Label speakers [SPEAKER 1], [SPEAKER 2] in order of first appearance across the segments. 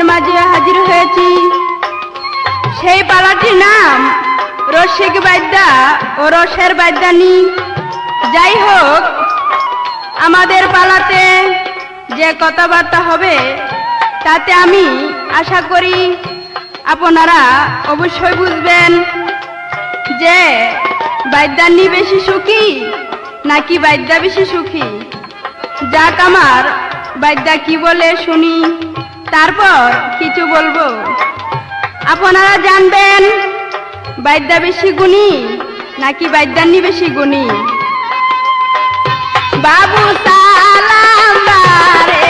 [SPEAKER 1] আপনাদের মাঝে হাজির হয়েছি। সেই পালাটির নাম রসিক বাদ্যা ও রসের বাদ্যানী। যাই হোক, আমাদের পালাতে যে কথাবার্তা হবে তাতে আমি আশা করি আপনারা অবশ্যই বুঝবেন যে বাদ্যানী বেশি সুখী নাকি বাদ্যা বেশি সুখী। যাক, আমার বাদ্যা কি বলে শুনি, তারপর কিছু বলবো। আপনারা জানবেন বাদ্যা বেশি গুণী নাকি বাদ্যানী বেশি গুণী। বাবু সালাম বারে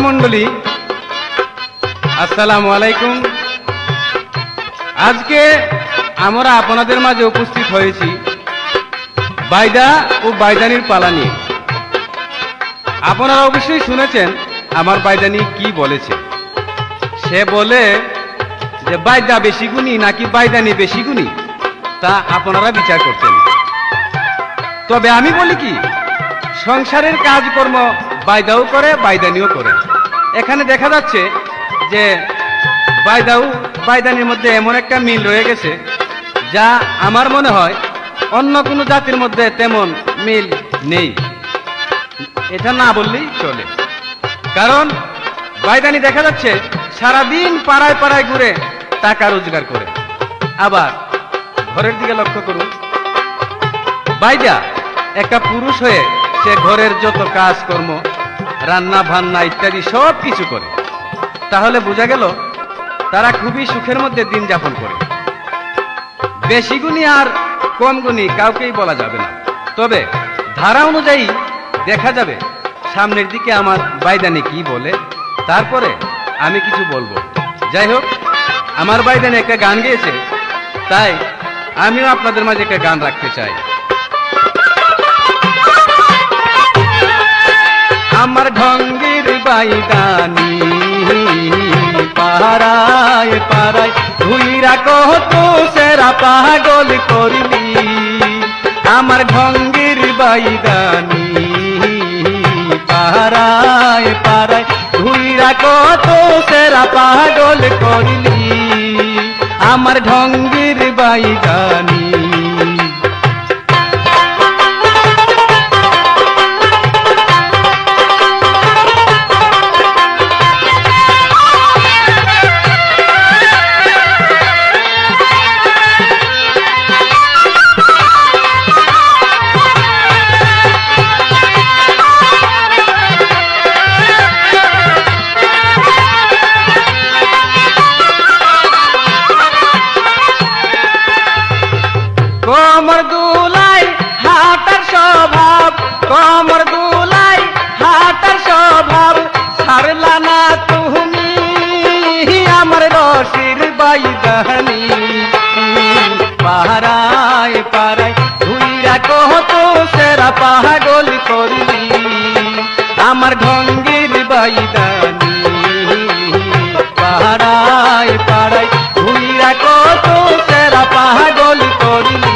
[SPEAKER 2] মন্ডলী, আসসালামু আলাইকুম। আজকে আমরা আপনাদের মাঝে উপস্থিত হয়েছি বায়দা ও বায়দানির পালা নিয়ে। আপনারা অবশ্যই শুনেছেন আমার বায়দানি কি বলেছে। সে বলে যে বায়দা বেশি গুণী নাকি বায়দানি বেশি গুণী, তা আপনারা বিচার করছেন। তবে আমি বলি কি, সংসারের কাজকর্ম বায়দাও করে বায়দানিও করে। এখানে দেখা যাচ্ছে যে বায়দাও বায়দানির মধ্যে এমন একটা মিল রয়ে গেছে যা আমার মনে হয় অন্য কোনো জাতির মধ্যে তেমন মিল নেই। এটা না বললেই চলে, কারণ বায়দানি দেখা যাচ্ছে সারাদিন পাড়ায় পাড়ায় ঘুরে টাকা রোজগার করে। আবার ঘরের দিকে লক্ষ্য করুন, বায়দা একটা পুরুষ হয়ে সে ঘরের যত কাজকর্ম, রান্না বান্না ইত্যাদি সব কিছু করে। তাহলে বোঝা গেল তারা খুবই সুখের মধ্যে দিন যাপন করে। বেশি গুণী আর কম গুণী কাউকেই বলা যাবে না, তবে ধারা অনুযায়ী দেখা যাবে। সামনের দিকে আমার বায়দানি কি বলে, তারপরে আমি কিছু বলবো। যাই হোক, আমার বায়দানি একটা গান গেয়েছে, তাই আমিও আপনাদের মাঝে একটা গান রাখতে চাই। আমার ঢঙ্গির বায়দানি পাড়ায় পাড়ায় ঘুইরা কত সেরা পাগল করলি। আমার ঢঙ্গির বায়দানি পাড়ায় পাড়ায় ঘুইরা কত সেরা পাগল করলি। আমার ঢঙ্গির বায়দানি কমর দুলাই হাটার স্বভাব, কমর দুলাই হাটার স্বভাব ছাড়লা না তুমি আমার রসির বায়দানি। পাড়ায় পাড়ায় ঘুইরা কত সেরা পাগল করলি। আমার ঢঙ্গির বায়দানি পাড়ায় পাড়ায় ঘুইরা কত সেরা পাগল করলি।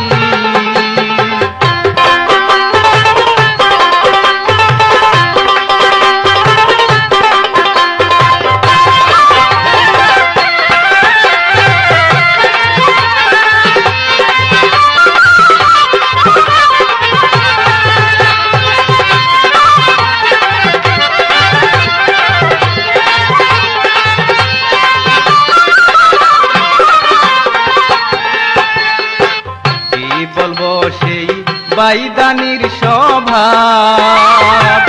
[SPEAKER 2] বাইদানির স্বভাব,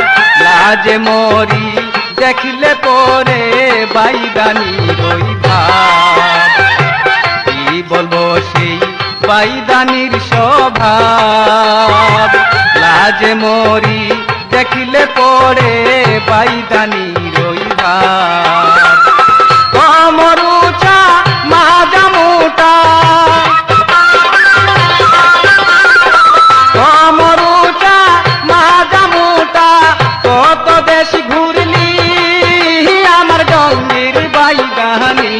[SPEAKER 2] লাজে মরি দেখলে পরে বাইদানির ওই ভাব। কি বলবো সেই বাইদানির স্বভাব, লাজে মরি দেখলে পরে বাইদানির ওই ভাব। কমর উঁচা মাজা মোটা, কমর উঁচা মাজা মোটা, কত দেশ ঘুরলি আমার ডঙ্গির বাইদানি।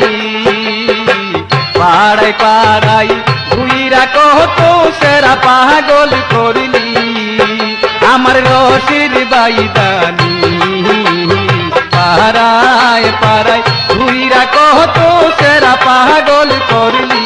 [SPEAKER 2] পাড়ায় পাড়ায় ঘুইরা কত সেরা পাগল করলি আমার রসির বাইদানি। পাড়ায় পাড়ায় ঘুইরা কত সেরা পাগল করলি।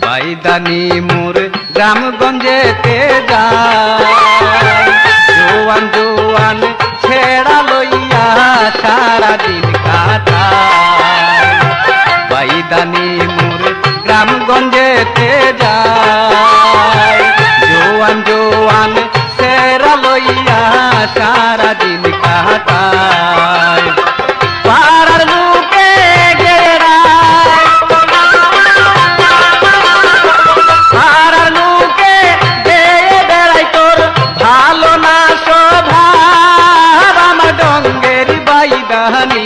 [SPEAKER 2] বাইদানি মোর গ্রামগঞ্জেতে যায়, জোয়ান জোয়ান ছেড়া লইয়া সারাদিন কাটায়। বাইদানি মোর গ্রামগঞ্জেতে যায়, জোয়ান জোয়ান ছেড়া লইয়া সারাদিন কাটায়। পাড়ার লোকে গেরায়, পাড়ার লোকে গেয়ে বেড়াই তোর ভালো না স্বভাব আমার ডঙ্গের বাইদানি।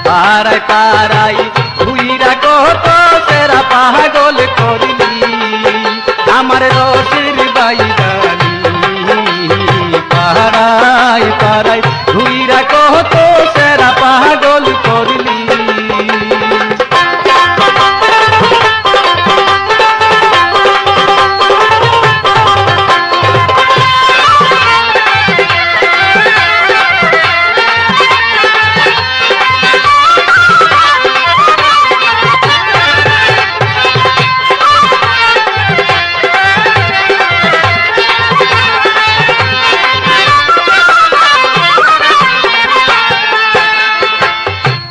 [SPEAKER 2] পাড়ায় পাড়ায় ঘুইরা কত সেরা পাগল করলি আমার রসির বাইদানি। পাড়ায় পাড়ায় ঘুইরা কত সেরা পাগল করলি।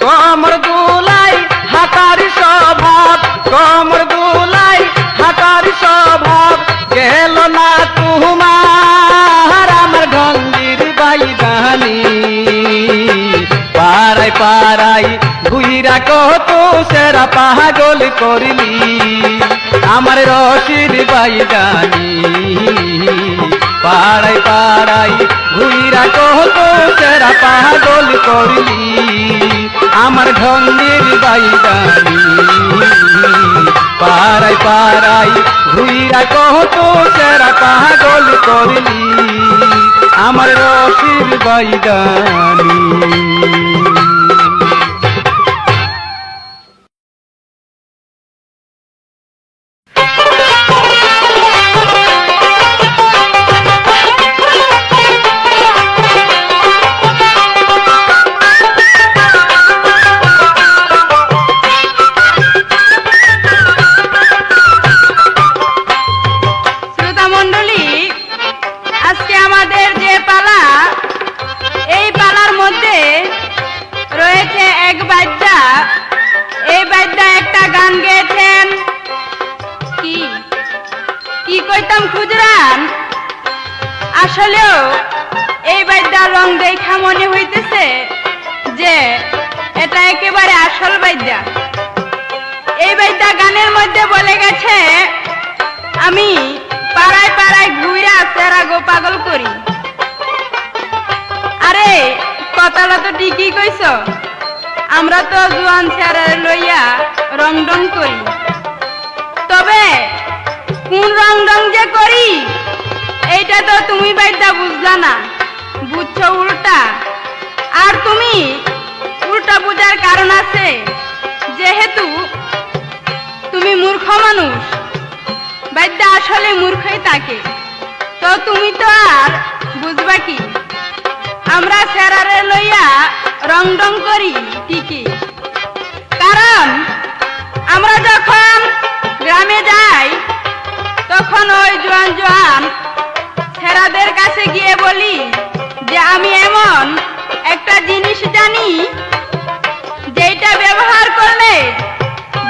[SPEAKER 2] কমর দুলাই হাতার স্বভাব, কমর দুলাই হাতার স্বভাব, গেল না তোমার আমার ঢঙ্গির বাইদানি। পাড়ায় পাড়ায় ঘুইরা কত সেরা পাগল করলি আমার রসির বাইদানি। পাড়ায় পাড়ায় ঘুইরা কত সেরা পাগল করলি আমার ঢঙ্গির বাইদানি। পাড়ায় পাড়ায় ঘুইরা কত সেরা পাগল করলি আমার রসির বাইদানি।
[SPEAKER 1] শ্রোতা মণ্ডলী, আজকে আমাদের যে পালা, এই পালার মধ্যে রয়েছে এক বাদ্যা। এই বাদ্যা একটা গান গেয়েছেন। কি কি কইতাম খুজরান, আসলেও এই বাদ্যার রং দেখা মনে হইতেছে যে এটা একেবারে আসল বাদ্যা। এই বাদ্যা গানের মধ্যে বলে গেছে, আমি পাড়ায় পাড়ায় ঘুইরা সেরা গো পাগল করি। আরে কথাটা তো ঠিকই কইছ, আমরা তো জোয়ান ছেড়ে লইয়া রং ডং করি, তবে কোন রং ডং যে করি এইটা তো তুমি বাইদা বুঝলা না, বুঝছো উল্টা। আর তুমি উল্টা বুঝার কারণ আছে, যেহেতু তুমি মূর্খ মানুষ, বাইদা আসলে মূর্খই থাকে। তো তুমি তো আর বুঝবা কি, আমরা সেরারে লইয়া রং ডং করি ঠিকই, কারণ আমরা যখন গ্রামে যাই তখন ওই জোয়ান জোয়ান ছেড়াদের কাছে গিয়ে বলি যে আমি এমন একটা জিনিস জানি যেটা ব্যবহার করলে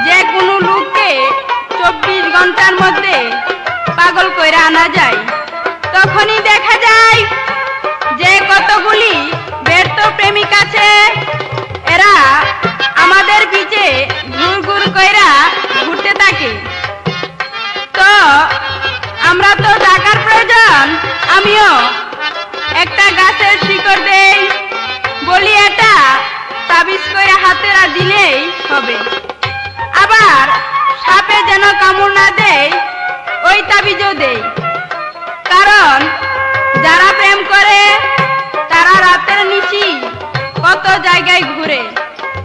[SPEAKER 1] যে কোনো লোককে 24 ঘন্টার মধ্যে পাগল কইরা আনা যায়। তখনই দেখা যায় যে কতগুলি ব্যর্থ প্রেমিক আছে, এরা আমাদের পিছে ঘুর ঘুর কইরা ঘুরতে থাকে। তো আমরা তো টাকার প্রয়োজন, আমিও একটা গাছের শিকড় দেই, বলি এটা তাবিজ করে হাতে দিলেই হবে। আবার সাপে যেন কামড় না দেয় ওই তাবিজও দেই, কারণ যারা প্রেম করে তারা রাতের নিশি কত জায়গায় ঘুরে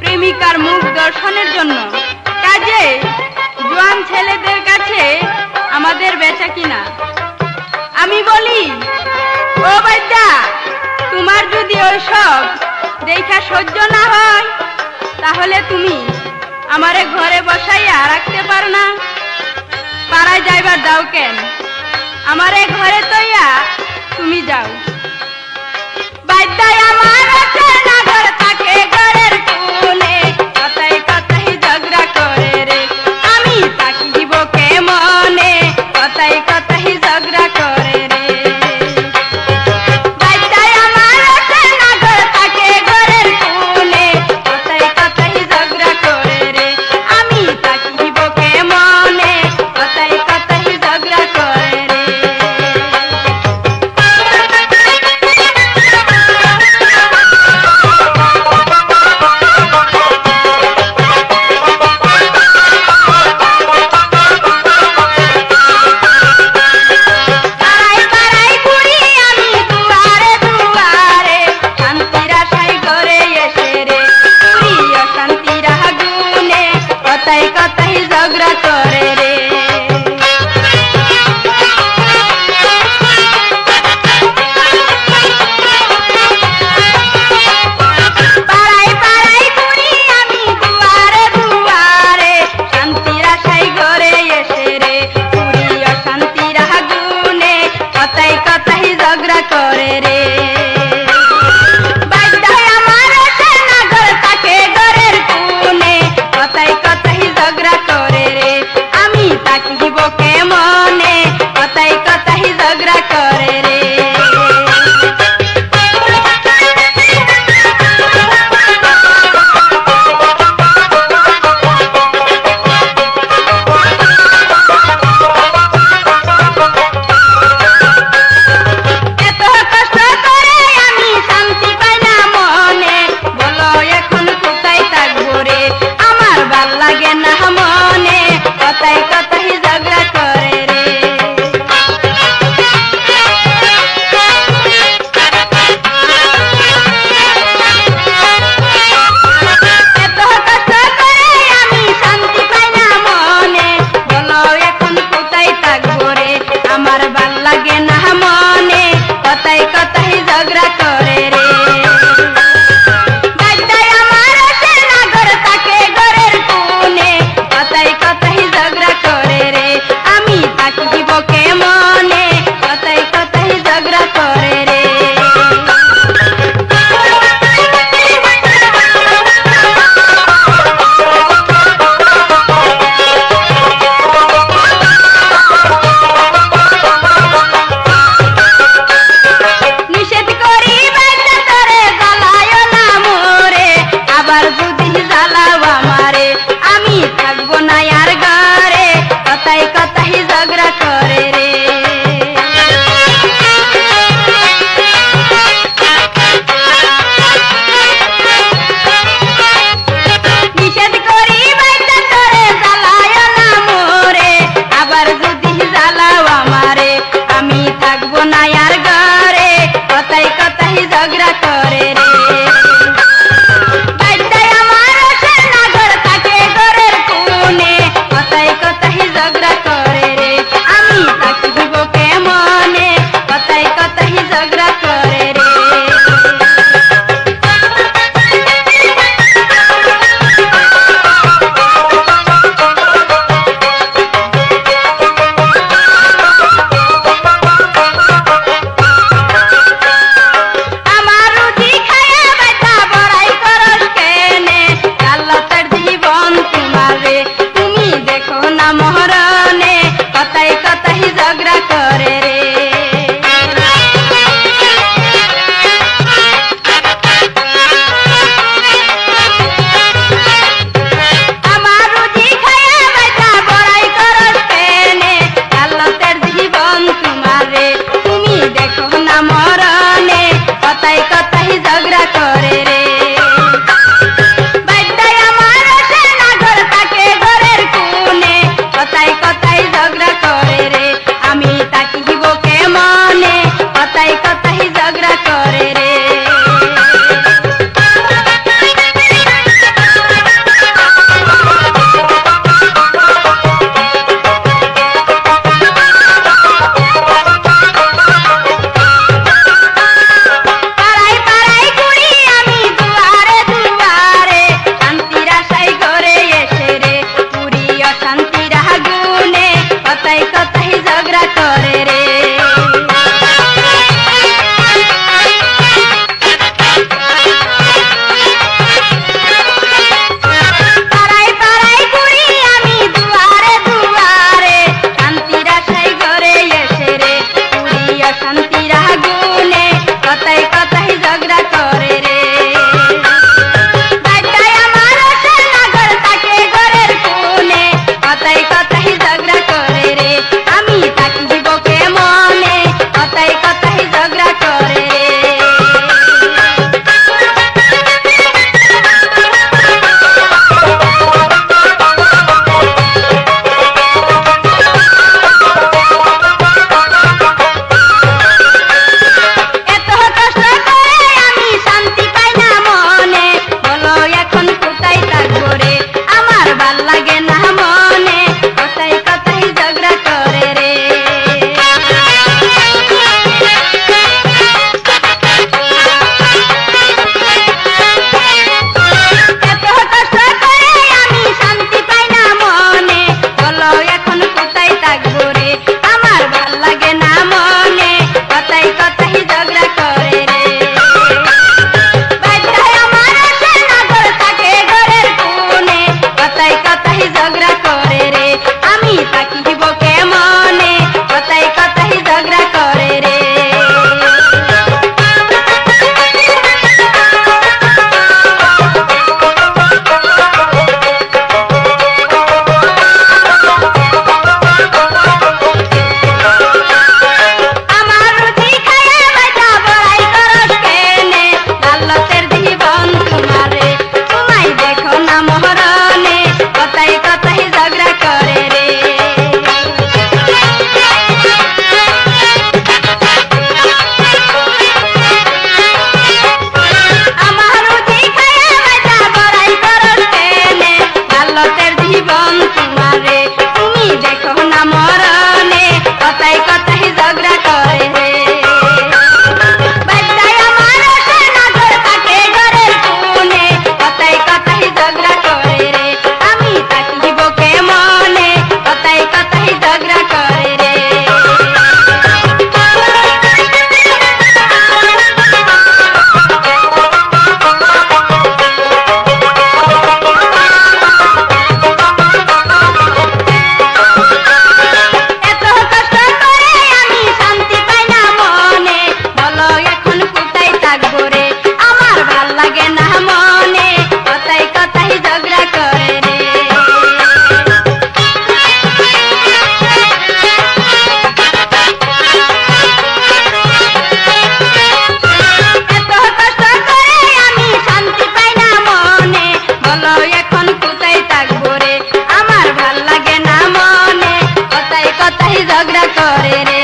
[SPEAKER 1] প্রেমিকার মুখ দর্শনের জন্য। কাজে জোয়ান ছেলেদের কাছে আমাদের বেচা কিনা। আমি বলি, ও বাচ্চা, তোমার যদি ওইসব দেখা সহ্য না হয় তাহলে তুমি আমারে ঘরে বসাইয়া রাখতে পারো না, পাড়ায় যাইবার দাও কেন? আমারে ঘরে তৈয়া তুমি যাও। বাদ্যায় আমার আছে না ঘর থাকে ঘরের কোণে, কথায় কথায় ঝগড়া করে রে আমি তাকিব কে মনে, কথায় কথায় ঝগড়া করে রে। বাদ্যায় আমার আছে না ঘর থাকে ঘরের কোণে, কথায় কথায় ঝগড়া করে রে আমি তাকিব কে মনে, কথায় কথায় ঝগড়া করে রে। পাড়ায় পাড়ায় ঘুরি আমি দুয়ারে দুয়ারে, শান্তির আশায় ঘরে এসে রে ঘুরি অশান্তির আগুনে, কথায় কথায় ঝগড়া করে রে। পাড়ায় পাড়ায় ঘুরি আমি দুয়ারে দুয়ারে, শান্তির আশায় ঘরে এসে রে ঘুরি অশান্তির আগুনে, কথায় কথায় ঝগড়া করে রে। বাদ্যায় আমার আছে না ঘর থাকে ঘরের কোণে, কথায় কথায় ঝগড়া করে রে আমি তাকিব কে মনে, কথায় কথায় ঝগড়া করে রে। এত কষ্ট করে আমি শান্তি পাই না মনে, বলো এখন কোথায় থাকবো রে আমার ভাল লাগে না মনে, কথায় কথায় ঝগড়া করে রে। এত কষ্ট করে আমি শান্তি পাই না মনে, বলো এখন কোথায় থাকবো রে আমার ভাল লাগে না মনে, কথায় কথায় ঝগড়া করে রে। বাদ্যায় আমার আছে না ঘর থাকে ঘরের কোণে, কথায় কথায় ঝগড়া করে রে আমি তাকিব কে মনে, কথায় কথায় ঝগড়া করে রে। নিষেধ করি বাচ্চা তোরে জ্বালায় না মোরে, আবার যদি জ্বালাও আমারে আমি থাকবো না আর ঘরে, কথায় কথায় ঝগড়া করে রে। নিষেধ করি বাচ্চা তোরে জ্বালায় না মোরে, আবার যদি জ্বালাও আমারে আমি থাকবো না আর ঘরে, কথায় কথায় ঝগড়া করে রে। বাদ্যায় আমার আছে না ঘর থাকে ঘরের কোণে, দেখো না মহরণে কথায় কথায় ঝগড়া করে রে। আমার রুজি খায়া বেটা বড়াই করস কেনে, আল্লাহর জীবন তোমারে তুমি দেখো না মরণে কথায় কথায় ঝগড়া করে রে। বাড্ডায় আমার সেনা ঘর থাকে ঘরের কোণে, কথায় কথায় ঝগড়া করে রে। আমি তাকিব কেমনে কথায় কথায় ঝগড়া করে রে। পাড়ায় পাড়ায় ঘুরি আমি দুয়ারে দুয়ারে, শান্তির আশায় ঘরে এসে রে পুরি অশান্তির আগুনে কথায় কথায় ঝগড়া করে রে। পাড়ায় পাড়ায় ঘুরি আমি দুয়ারে দুয়ারে, শান্তির আশায় ঘরে এসে রে পুরি অশান্তির আগুনে কথায় কথায় ঝগড়া করে রে। বাড্ডায় আমার সেনা ঘর থাকে ঘরের কোণে, কথায় কথায় ঝগড়া করে রে। আমি তাকিব কেমনে কথায় কথায় ঝগড়া করে রে। এত কষ্ট করে আমি শান্তি পাই না মনে, বলো এখন কোথায় থাকবো রে, আমার ভাল লাগে না মনে কথায় কথায় ঝগড়া করে রে। এত কষ্ট করে আমি শান্তি পাই না মনে, বলো এখন কোথায় থাকবো রে, আমার ভাল লাগে না মনে কথায় কথায় ঝগড়া করে রে। বাড্ডায় আমার সেনা ঘর থাকে ঘরের কোণে, কথায় কথায় ঝগড়া করে রে। আমি তাকিব কেমনে কথায় কথায় ঝগড়া করে রে। আমার রুজি খায়া বেটা বড়াই করস কেনে, আল্লাহর জীবন তোমারে তোমায় দেখো না মহরণে কথায় কথায় ঝগড়া করে রে। আমার রুজি খায়া বেটা বড়াই করস কেনে, আল্লাহর জীবন তোমারে তুমি দেখো না মরণে কথায় কথায় ঝগড়া করে রে। বাড্ডায় আমার সেনা ঘর থাকে ঘরের কোণে, কথায় কথায় ঝগড়া করে রে। আমি তাকিব কেমনে কথায় কথায় ঝগড়া করে রে। এত কষ্ট করে আমি শান্তি পাই না মনে, বলো এখন কোথায় থাকবো রে, আমার ভাল লাগে না মনে কথায় কথায় ঝগড়া করে রে। এত কষ্ট করে আমি শান্তি পাই না মনে, বলো এখন কোথায় থাকবো রে, আমার ভাল লাগে না মনে কথায় কথায় ঝগড়া করে রে।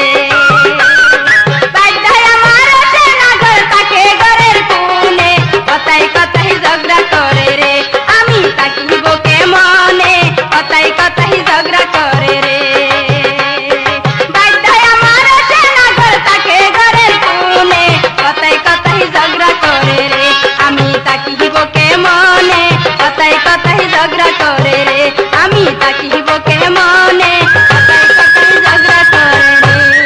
[SPEAKER 1] বাড্ডায় আমার সেনা ঘর থাকে ঘরের কোণে, কথায় কথায় ঝগড়া করে রে। আমি তাকিব কেমনে কথায় কথায় ঝগড়া করে রে। বাড্ডায় আমার সেনা ঘর থাকে ঘরের কোণে, কথায় কথায় ঝগড়া করে রে। আমি তাকিব কেমনে কথায় কথায় ঝগড়া করে রে। আমি তাকিব কেমনে কথায় কথায় ঝগড়া করে রে।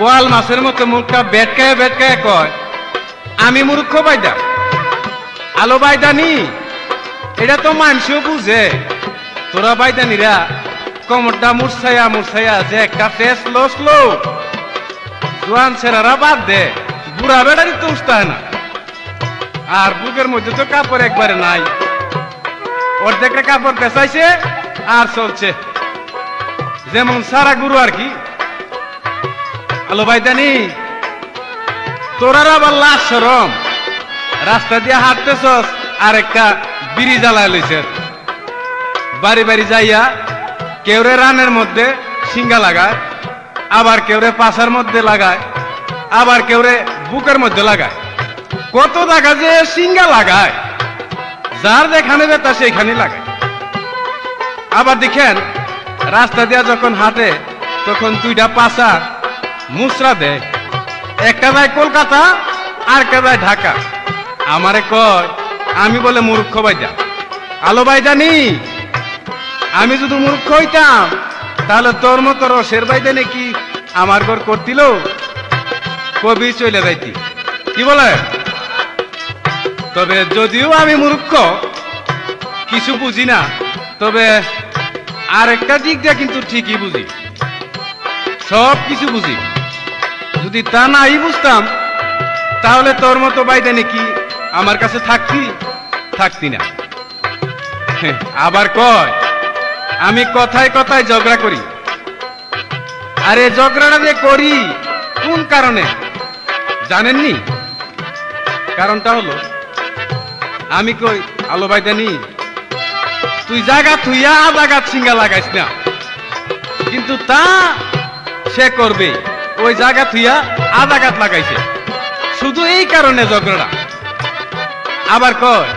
[SPEAKER 2] বোয়াল মাছের মতো মুখটা বেটকায় বেটকায় কয় আমি মূর্খ বাইদা। আলো বাইদানি, এটা তো মানুষও বুঝে। তোরা বাইদানিরা কোমরটা মুরছাইয়া মুরছাইয়া যে একটা ফেস লসলো, জোয়ান ছেড়ারা বাদ দে, বুড়া বেড়ারই তো উঠতে হয় না। আর বুকের মধ্যে তো কাপড় একবারে নাই, অর্ধেকটা কাপড় পেঁচাইছে আর চলছে যেমন সারা গুরু আর কি। আলো বাইদানি, তোরার আবার লাশ শরম, রাস্তা দিয়ে হাঁটতেছস আর একটা বিড়ি জ্বালায় লইছে। বাড়ি বাড়ি যাইয়া কেউরে রানের মধ্যে সিঙ্গা লাগায়, আবার কেউরে পাশার মধ্যে লাগায়, আবার কেউরে বুকের মধ্যে লাগায়। কত জায়গা যে সিঙ্গা লাগায়, যার যেখানে বেতা সেইখানে লাগায়। আবার দেখেন রাস্তা দিয়া যখন হাঁটে তখন দুইটা পাশা মুসরা দেয়, একটা যায় কলকাতা আর একটা যায় ঢাকা। আমারে কয় আমি বলে মূর্খ বাইদা। আলো বাইদানি, আমি যদি মূর্খ হইতাম তাহলে তোর মতো রসের বাইদা নাকি আমার ঘর করতিল, কবি চলে যাইতি। কি বলে? তবে যদিও আমি মূর্খ, কিছু বুঝি না, তবে আরেকটা দিক দিয়ে কিন্তু ঠিকই বুঝি, সব কিছু বুঝি। যদি তা নাই বুঝতাম তাহলে তোর মতো বাইদা নাকি আমার কাছে থাকতি না। আবার কয় আমি কথায় কথায় ঝগড়া করি। আরে ঝগড়াটা যে করি কোন কারণে জানেননি? কারণটা হলো আমি কই আলো বাইদানি, তুই জায়গা থুইয়া জায়গা সিঙ্গা লাগাইস না, কিন্তু তা সে করবে ওই জায়গা থুইয়া আদাঘাত লাগাইছে, শুধু এই কারণে ঝগড়া। আবার কয়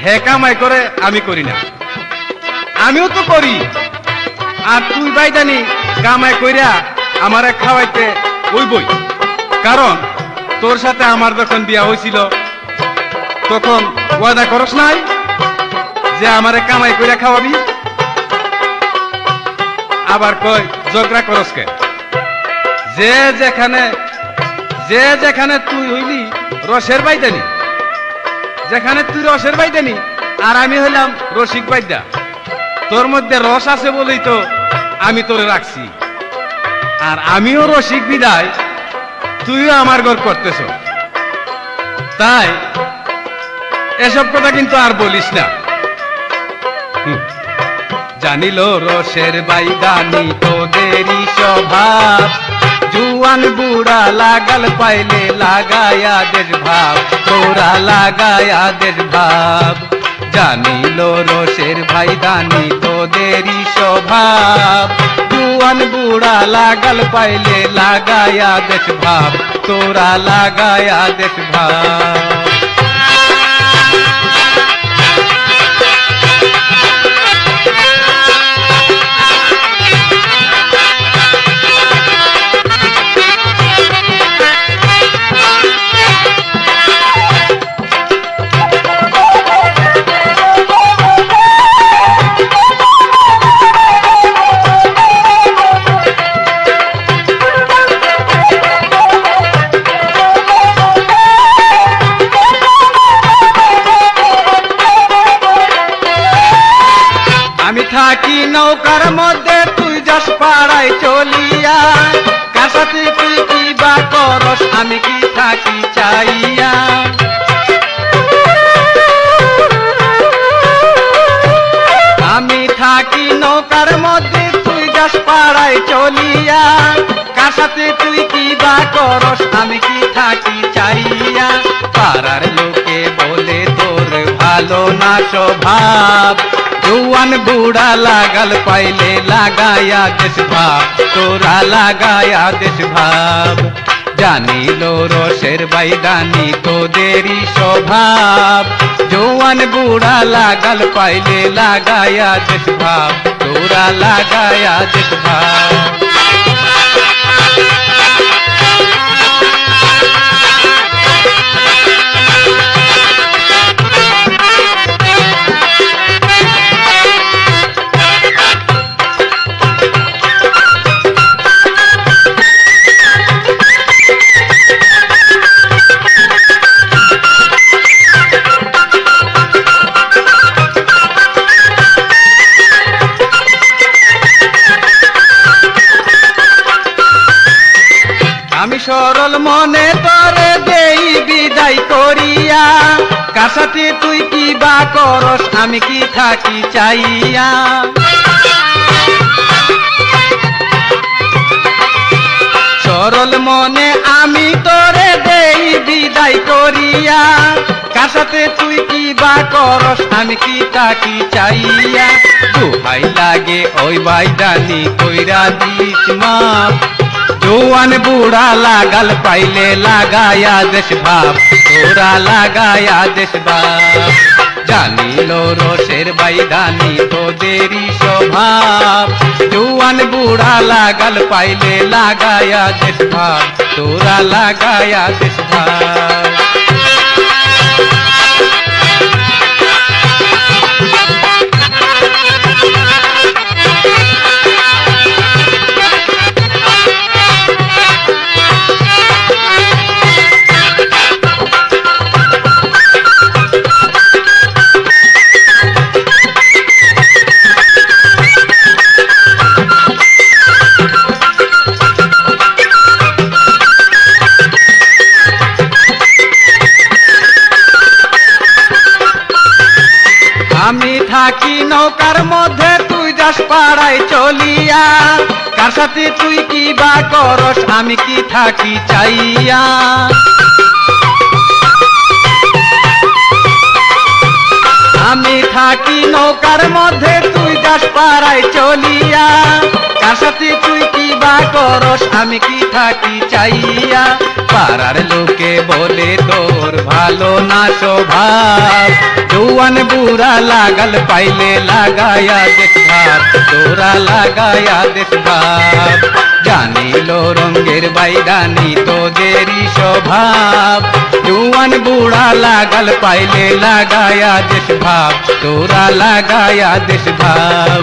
[SPEAKER 2] হে কামাই করে আমি করি না, আমিও তো করি। আর তুই বাইদানি কামাই কইরা আমারে খাওয়াইতে ওই বই, কারণ তোর সাথে আমার যখন বিয়া হয়েছিল তখন ওয়াদা করস নাই যে আমারে কামাই কইরা খাওয়াবি। আবার কয় ঝগড়া করস কে? যে যেখানে তুই হইলি রসের বাইদানি, যেখানে তুই রসের বাইদানি আর আমি হইলাম রসিক বাইদা, তোর মধ্যে রস আছে বলেই তো আমি তোরে রাখছি। আর আমিও রসিক বিদায় তুইও আমার ঘর করতেছ। তাই এসব কথা কিন্তু আর বলিস না। জানিল রসের বাইদানি তোদেরই স্বভাব, জুয়ান বুড়া লাগাল পাইলে লাগায়া দেশ ভাব, তোরা লাগায়া দেশ ভাব। জানিল রসের ভাইদানি তোদেরই স্বভাব, জুয়ান বুড়া লাগাল পাইলে লাগায়া দেশ ভাব, তোরা লাগায়া দেশ ভাব। থাকি নৌকার মধ্যে তুই যাস পাড়ায় চলিয়া, কার সাথে তুই কি বা করস আমি কি থাকি চাইয়া। আমি থাকি নৌকার মধ্যে তুই যাস পাড়ায় চলিয়া, কার সাথে তুই কি বা করস আমি কি থাকি চাইয়া। পাড়ার লোকে বলে তোর ভালো না স্বভাব, জুয়ান বুড়া লাগাল পাইলে লাগায়া দেশ ভাব, তোরা লাগায়া দেশ ভাব। জানিল রসের বাইদানি তোদেরই স্বভাব, জুয়ান বুড়া লাগাল পাইলে লাগায়া দেশ ভাব, তোরা লাগায়া দেশ ভাব। সরল মনে তোরে দেই বিদায় করিয়া, কার সাথে তুই কি বা করস আমি কি থাকি চাইয়া। সরল মনে আমি তোরে দেই বিদায় করিয়া, কার সাথে তুই কি বা করস আমি কি থাকি চাইয়া। দোহাই লাগে ওই বাইদানি কইরা দিস মাপ, জোয়ান বুড়া লাগাল পাইলে লাগায়া দেশ ভাব, তোরা লাগায়া দেশ ভাব। জানিল রসের বাইদানি তোদেরই স্বভাব, জোয়ান বুড়া লাগাল পাইলে লাগায়া দেশ ভাব, তোরা লাগায়া দেশ ভাব। আমি থাকি নৌকার মধ্যে তুই যাস পাড়ায় চলিয়া, কার সাথে তুই কি বা করস আমি কি থাকি চাইয়া। আমি থাকি নৌকার মধ্যে তুই যাস পাড়ায় চলিয়া, কার সাথে তুই কি বা করস আমি কি থাকি চাইয়া। পাড়ার লোকে বলে তোর ভালো না স্বভাব, জোয়ান বুড়া লাগাল পাইলে লাগায়া দেশ ভাব, তোরা লাগায়া দেশ ভাব। জানিল রঙের বাইদানি তোদেরই স্বভাব, জোয়ান বুড়া লাগাল পাইলে লাগায়া দেশ ভাব, তোরা লাগায়া দেশ ভাব।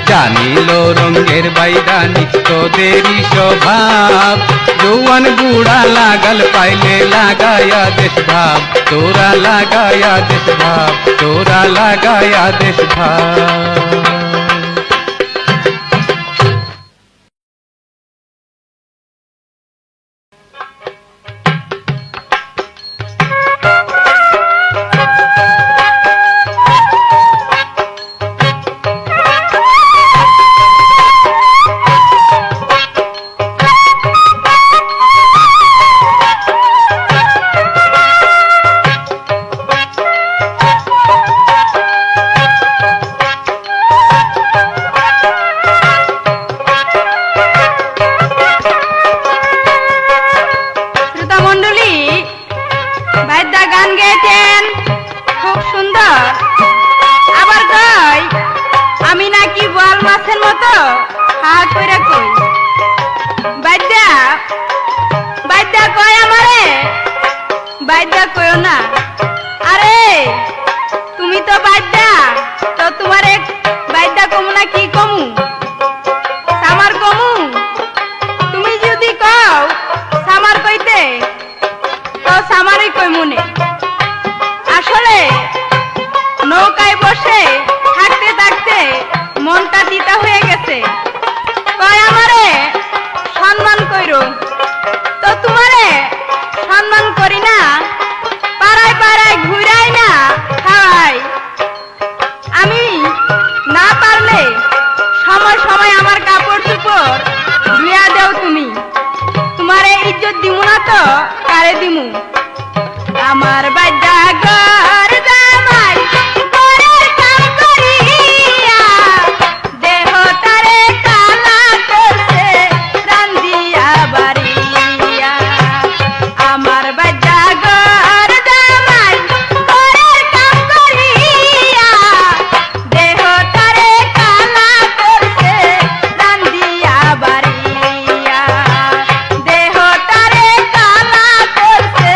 [SPEAKER 2] জানিল রঙের বাইদানি তোদেরই স্বভাব, জোয়ান বুড়া লাগাল পাইলে লাগায়া দেশ ভাব, তোরা লাগায়া দেশ ভাব, তোরা লাগায়া দেশ ভাব।
[SPEAKER 1] দেহ তারে কালা করছে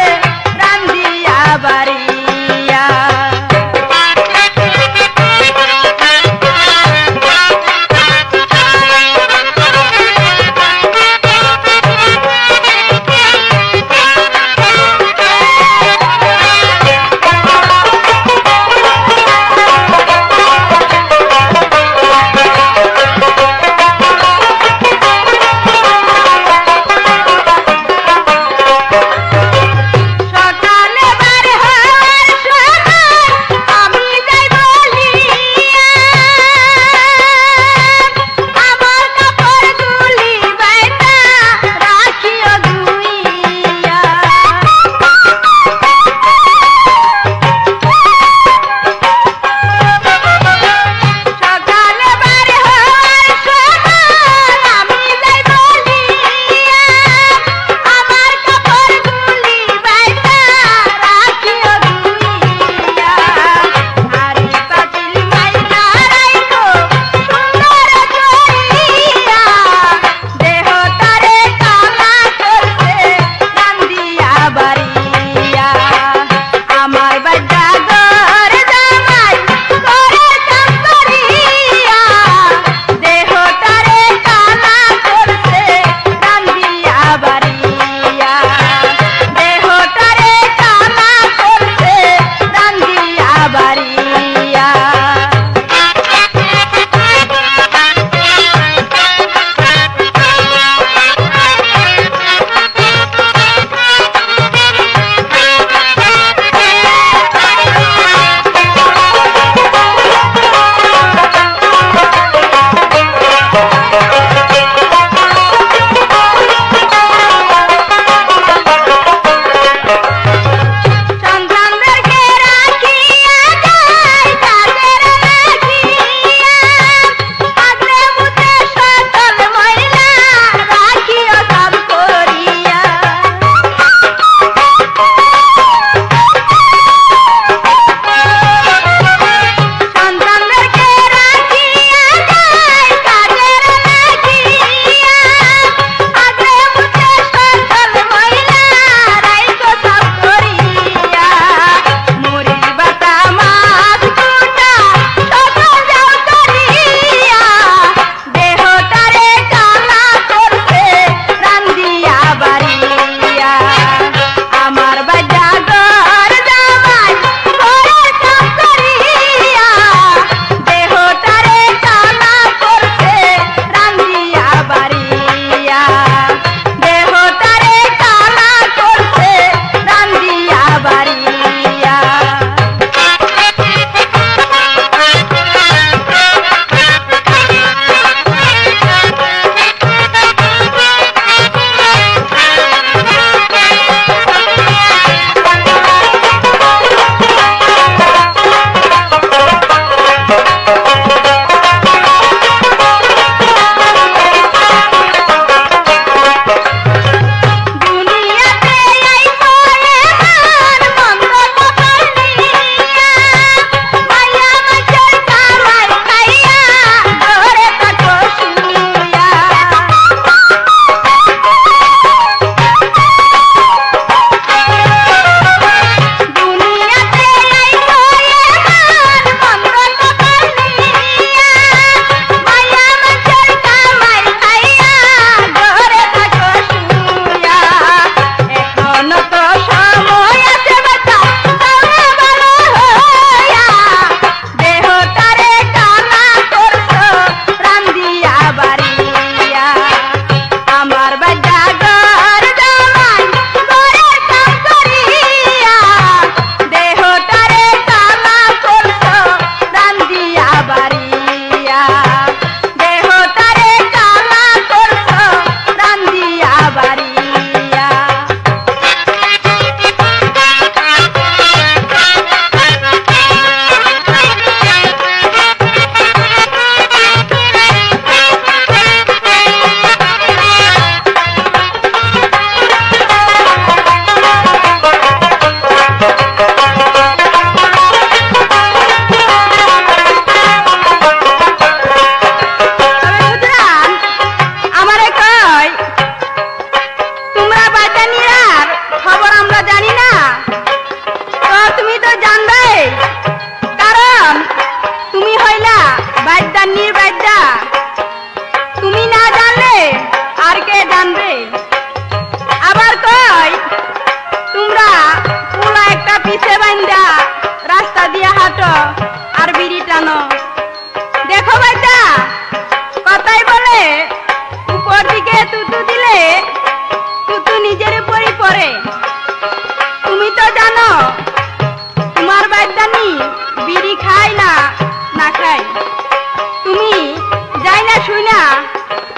[SPEAKER 1] শুই না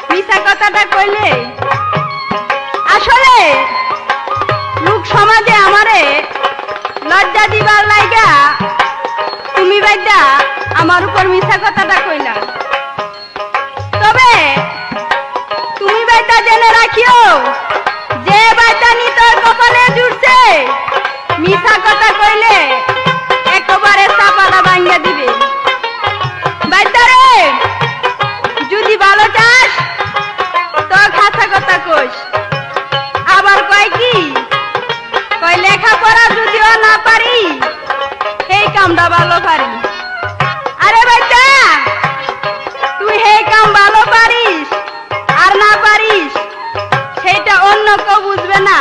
[SPEAKER 1] মিছা কথাটা কইলে আসলে লোক সমাজে আমারে লজ্জা দিবার লাইগা তুমি বাইদা আমার উপর মিছা কথাটা কইলা। তবে তুমি বাইদা জেনে রাখিও যে বাইদা নি তোর কপালে জুড়ছে মিছা কথা কইলে একেবারে চাপালা ভাঙ্গা দিবে। বাইদা রে যদি ভালো চাস তো খাসা কথা কইস। আবার কয় কি কয় লেখাপড়া যদিও না পারি এই কামটা ভালো পারি। আরে বাচ্চা তুই এই কাম ভালো পারিস আর না পারিস সেইটা অন্য কেউ বুঝবে না।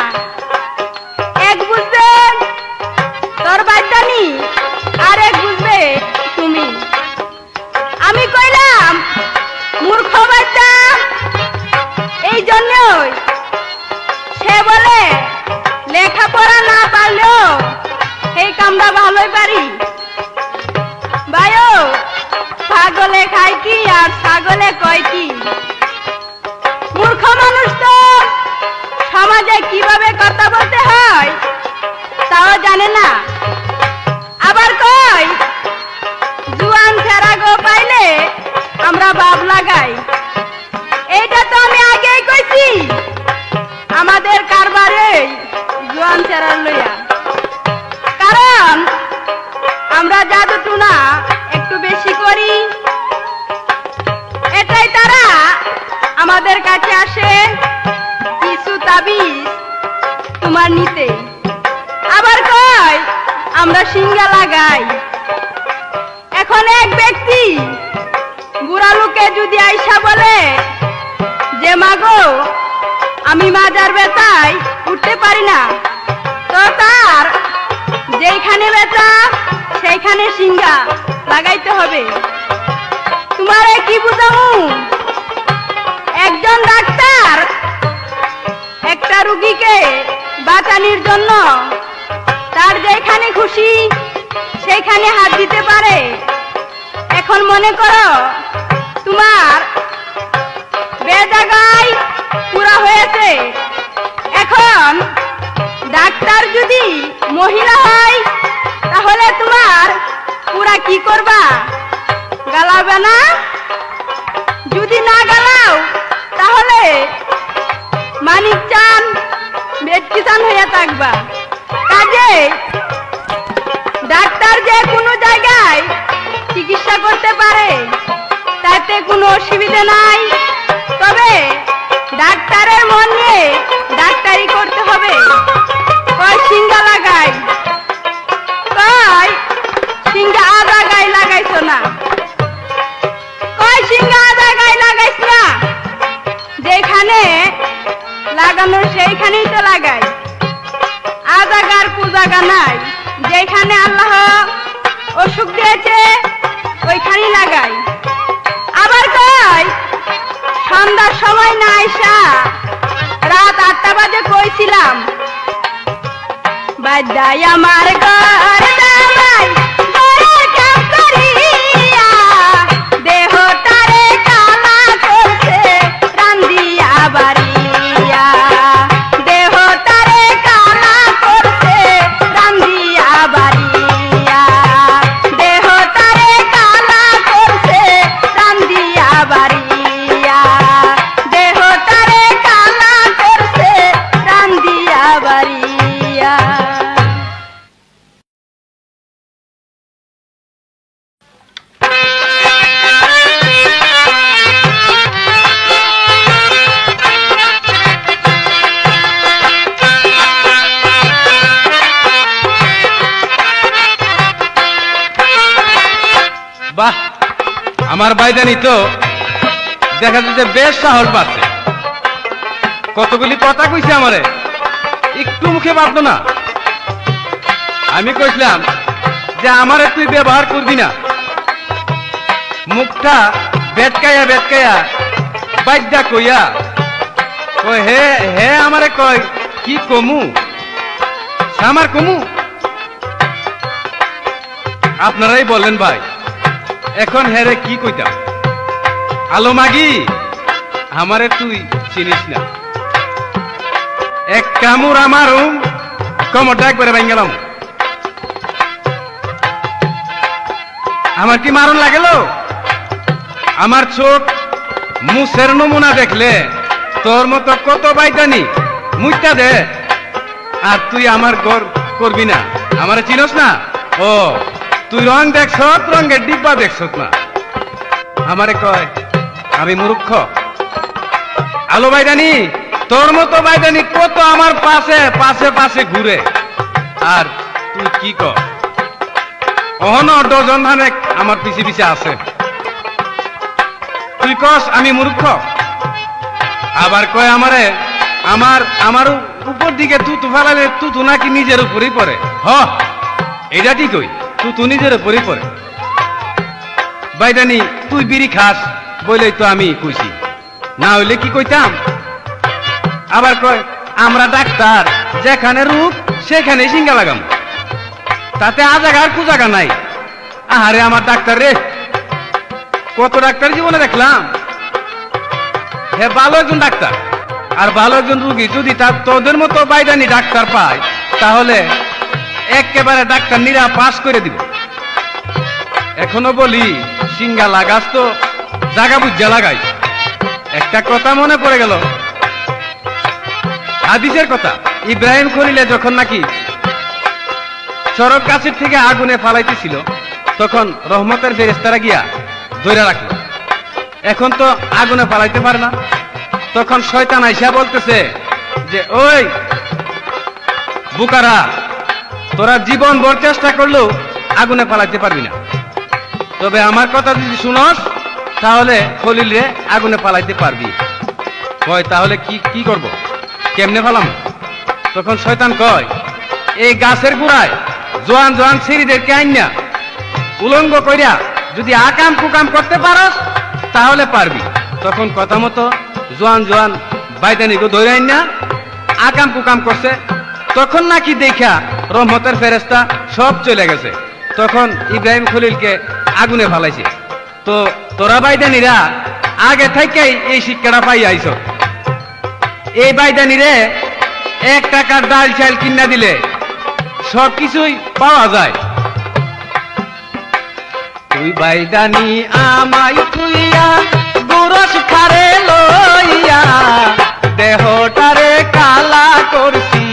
[SPEAKER 1] এক বুঝবে তোর বাচ্চানি আর এক বুঝবে তুমি। আমি কইলাম মূর্খ বাচ্চা এই জন্যই সে বলে লেখাপড়া না পারলেও এই কামটা ভালোই পারি। ভাইও ছাগলে খায় কি আর ছাগলে কয় কি? মূর্খ মানুষ তো সমাজে কিভাবে কথা বলতে হয় তাও জানে না। আবার কয় জুয়ান ছেড়া গো পাইলে আমরা বাপ লাগাই। এইটা তো আমি আগেই কইছি আমাদের কারবারে জোয়ান চেরার লইয়া। কারণ আমরা জাদু টুনা একটু বেশি করি, এটাই তারা আমাদের কাছে আসে কিছু তাবিজ তোমার নিতে। আবার কয় আমরা সিঙ্গা লাগাই। এখন এক ব্যক্তি বুড়া লোকে যদি আইসা বলে যে মাগো আমি মাজার বেতায় উঠতে পারি না, তো তার যেখানে বেতা সেইখানে সিঙ্গা লাগাইতে হবে। তোমারে কি বুঝাবো? একজন ডাক্তার একটা রুগীকে বাঁচানোর জন্য তার যেখানে খুশি সেইখানে হাত দিতে পারে। এখন মনে করো তোমার বেজাগায় পুরা হয়েছে। এখন ডাক্তার যদি মহিলা হয় তাহলে তোমার পুরা কি করবা? গালাবে না? যদি না গালাও তাহলে মানিক চান বেটকি চান হইয়া থাকবা। কাজে ডাক্তার যে কোনো জায়গায় চিকিৎসা করতে পারে তাতে কোনো অসুবিধা নাই। তবে ডাক্তারের মন নিয়ে ডাক্তারি করতে হবে। কয় সিঙ্গা লাগাই, কয় সিঙ্গা আধা গায়ে লাগাইছো না, কয় সিঙ্গা আধা গায়ে লাগাইছ না। যেখানে লাগানো সেইখানেই তো লাগাই। আধা গার কুজাগা নাই, যেখানে আল্লাহ অসুখ দিয়েছে ওইখানেই লাগাই। আবার কয় সন্ধ্যার সময় না আইসা রাত 8টা বাজে কইছিলাম বাজাই আমার ঘর জামাই ঘরের কাম করিয়া দেহ তারে কালা করছে রান্দিয়া বাড়িয়া। দেহ তারে কালা করছে রান্দিয়া বাড়িয়া। দেহ তারে কালা করছে রান্দিয়া বাড়িয়া। দেহ তারে কালা করছে রান্দিয়া বাড়িয়া।
[SPEAKER 2] বাহ, আমার বাইদানি তো দেখা যাচ্ছে বেশ সাহস পাচ্ছে। কতগুলি কথা কইছে আমারে, একটু মুখে বাঁধলো না। আমি কইছিলাম যে আমারে তুই ব্যবহার করবি না। মুখটা বেটকাইয়া বেটকাইয়া বাইদা কইয়া কয় হে হে আমারে কয় কি কমু আমার কমু। আপনারাই বলেন ভাই, এখন হেরে কি কইতাম? আলো মাগি আমারে তুই চিনিস না, এক কামড় আমারও কমরটা একবারে ভেঙে গেলাম। আমার কি মারণ লাগেল? আমার চোখ মুসের নমুনা দেখলে তোর মতো কত বাইদানি মুইটা দে, আর তুই আমার গর করবি না, আমারে চিনস না? ও তুই রং দেখছ, রঙের ডিব্বা দেখছ না, আমারে কয় আমি মূর্খ। আলো বাইদানি, তোর মতো বাইদানি কত আমার পাশে পাশে পাশে ঘুরে, আর তুই কি কর? অহনো ডজন ধানে আমার পিছে পিছে আছে, তুই কস আমি মূর্খ। আবার কয় আমারে আমার উপর দিকে তু ফেলালে তু নাকি নিজের উপরই পড়ে। হ এটা ঠিক কই, তু নিজের উপরই পড়ে। বাইদানি তুই বিড়ি খাস বলেই তো আমি কইছি, না হইলে কি কইতাম? আবার কয় আমরা ডাক্তার, যেখানে রূপ সেখানে সিঙ্গা লাগাম, তাতে আজাগার কুজাগা নাই। আহারে আমার ডাক্তার রে, কত ডাক্তার জীবনে দেখলাম। হে ভালো একজন ডাক্তার আর ভালো একজন রুগী যদি তোদের মতো বাইদানি ডাক্তার পায়, তাহলে একেবারে ডাক্তার নিরা পাস করে দিব। এখনো বলি সিঙ্গা লাগাস তো জাগা বুঝা লাগাই। একটা কথা মনে পড়ে গেল, হাদিসের কথা। ইব্রাহিম খলিলে যখন নাকি চরক গাছের থেকে আগুনে ফালাইতেছিল, তখন রহমতের ফেরেশতারা গিয়া ধরে রাখলো। এখন তো আগুনে ফালাইতে পারে না, তখন শয়তান আইসা বলতেছে যে ওই বুকারা, তোরা জীবন ভর চেষ্টা করলেও আগুনে ফালাইতে পারবি না, তবে আমার কথা যদি শুনস তাহলে খলিলে আগুনে ফালাইতে পারবি। কয় তাহলে কি করব, কেমনে ফালাম? তখন শয়তান কয় এই গাছের গোড়ায় জোয়ান জোয়ান ছেড়িদেরকে আইনা উলঙ্গ কইরা যদি আকাম কুকাম করতে পারস তাহলে পারবি। তখন কথা মতো জোয়ান জোয়ান বাইদানিকে ধরে আইনা আকাম কুকাম করছে, তখন নাকি দেখা রহমতের ফেরেশতা সব চলে গেছে। তখন ইব্রাহিম খলিলকে আগুনে ফালাইছে। তো তোরা বাইদানিরা আগে থেকেই এই শিক্ষাটা পাই আইছ। এই বাইদানিরে 1 টাকার ডাল চাল কিনা দিলে সব কিছুই পাওয়া যায়। তুই বাইদানি আমাই তুইয়া গুরস খারে লইয়া, দেহটারে কালা করছি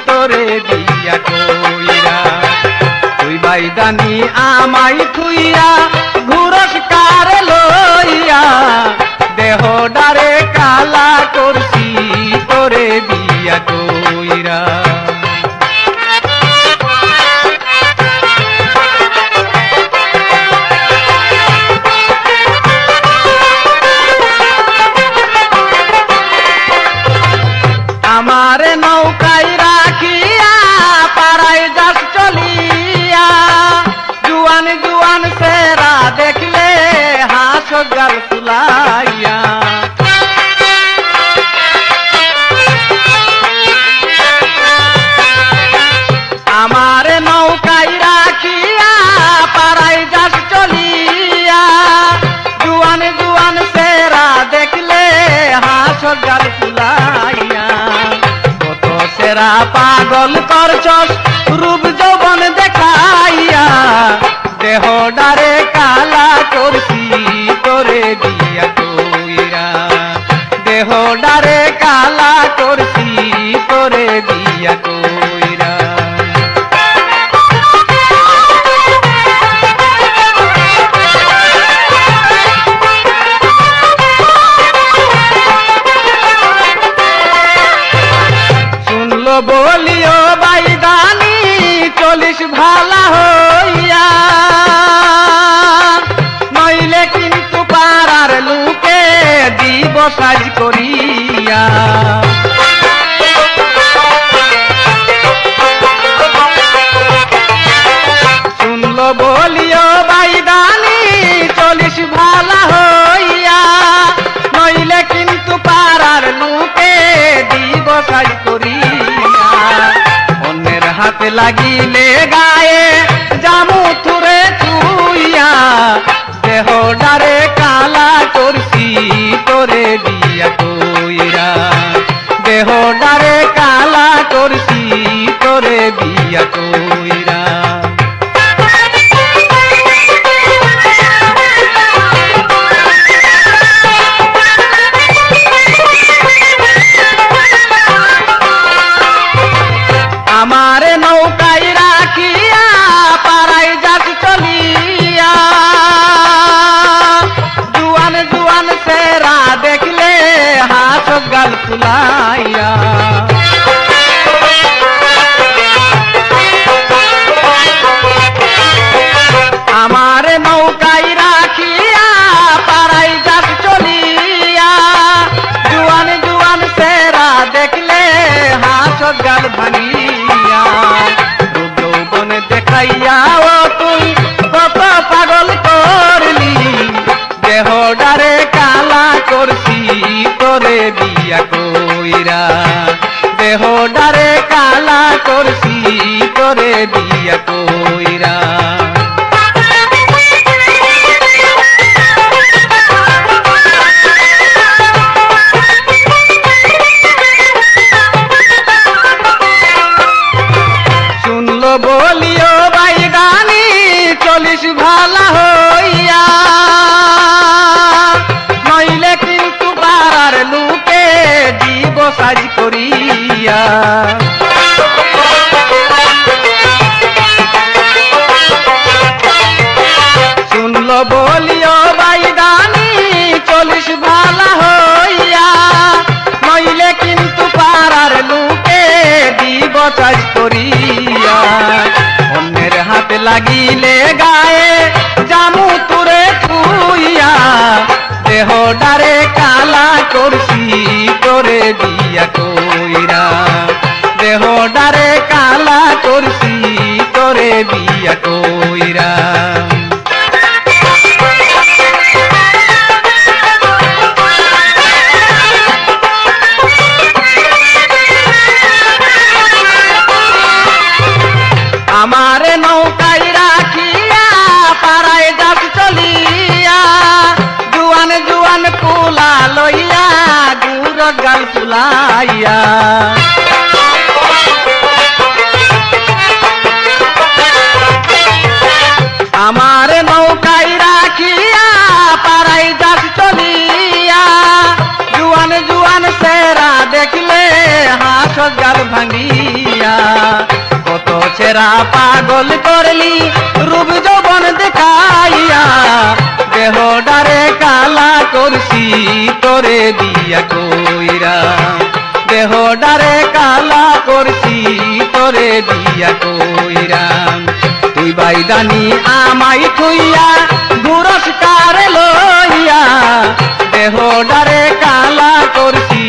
[SPEAKER 2] তোরে দিয়া কইরা। তুই বাইদানি আমাই তুইয়া গুরস খারে লইয়া, দেহটারে কালা করছি তোরে দিয়া কইরা। আমারে নৌকায় রাখিয়া পাড়ায় যাস চলিয়া, জুয়ান জুয়ান সেরা দেখলে হাস গাল ফুলাইয়া। আমারে নৌকায় রাখিয়া পাড়ায় যাস চলিয়া, জুয়ান জুয়ান সেরা দেখলে হাস গাল ফুলাইয়া। কত সেরা পাগল করছস রূপ যৌবন দেখাইয়া, দেহ ডারে কালা করছি তোরে দিয়া কইরা। দেহ ডারে কালা করছি তোরে দিয়া কইরা। শুনলো বলিও বাইদানি চলিস ভালা হইয়া, নইলে কিন্তু পাড়ার লোকে দিব সাজ করিয়া। শুনলো বলিও বাইদানি চলিস ভালা হইয়া, নইলে কিন্তু পাড়ার লোকে দিব সাজ করিয়া। অন্যের হাতে লাগিলে গায়ে জামু থুরে থুইয়া, দেহ ডারে কালা করছি বিয়া কইরা দেহ ডারে কালা করছি তোরে বিয়া কইরা। আমারে নৌকায় রাখিয়া পাড়ায় যাস চলিয়া জুয়ান জুয়ান সেরা দেখলে হাস গাল ফুলাইয়া আমারে নৌকায় রাখিয়া পাড়ায় যাস চলিয়া জুয়ান জুয়ান সেরা দেখলে হাস গাল ভাঙিয়া যৌবন দেখাইয়া ও তুই কত পাগল করলি দেহ ডারে কালা করছি তোরে বিয়া কইরা দেহ ডারে কালা করছি তোরে বিয়া কইরা। বলিও বাইদানি চলিস ভালা হইয়া নইলে কিন্তু পাড়ার লোকে দিব সাজ করিয়া শুনল বলিও বাইদানি চলিস ভালা হইয়া নইলে কিন্তু পাড়ার লোকে দিব সাজ করিয়া অন্যের হাতে লাগিলে গায়ে জামু তুরে থুইয়া দেহ ডারে কালা করছি তোরে বিয়া কইরা দেহ ডারে কালা করছি তোরে বিয়া কইরা। আমারে নৌকায় রাখিয়া পাড়ায় যাস চলিয়া জুয়ান জুয়ান ফুলা লইয়া গুড় গাল ফুলাইয়া আমারে নৌকায় রাখিয়া পাড়ায় যাস চলিয়া জুয়ান জুয়ান সেরা দেখলে হাস গাল ভাঙিয়া কত ছেড়া পাগল করলি রূপ যৌবন দেখাইয়া দেহ ডারে কালা করছি তোরে বিয়া কইরা দেহ ডারে কালা করছি তোরে বিয়া কইরা। তুই বাইদানি আমাই থুইয়া ঘুরস কারে লইয়া দেহ ডারে কালা করছি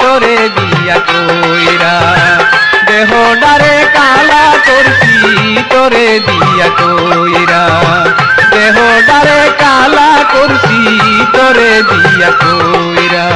[SPEAKER 2] তোরে বিয়া কইরা দেহ ডারে কালা করছি তোরে বিয়া কইরা দেহ ডারে কালা করছি তোরে বিয়া কইরা।